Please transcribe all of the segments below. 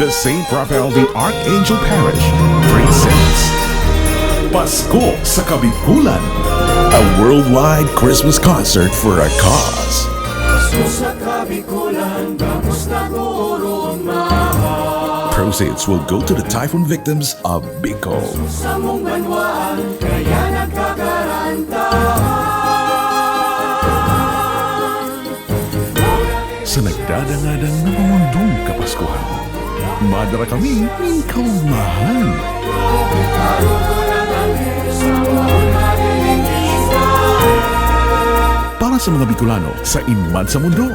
The St. Raphael the Archangel Parish presents Pasko sa Kabikolan, a worldwide Christmas concert for a cause. Proceeds will go to the typhoon victims of Bicol. Sa nagdadangadang na pamundong Kapaskuhan, madara kami ng kaumahan. Para sa mga Bikolano sa inman sa mundo.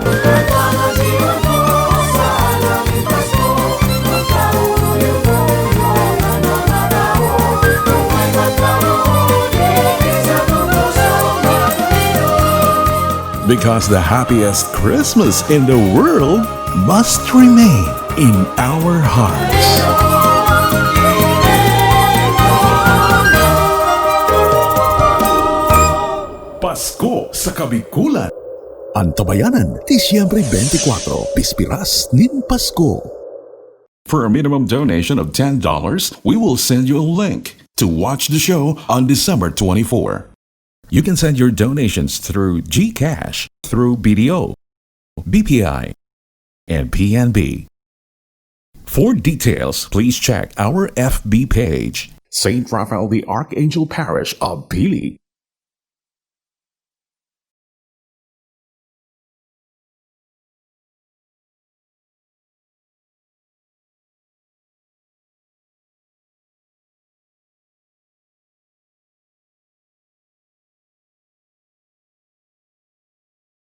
Because the happiest Christmas in the world must remain in our hearts. Pasko sa Kabikolan. Antabayanan, Disyembre 24, Pispiras nin Pasko. For a minimum donation of $10, we will send you a link to watch the show on December 24. You can send your donations through GCash, through BDO, BPI, and PNB. For details, please check our FB page, St. Raphael the Archangel Parish of Pili.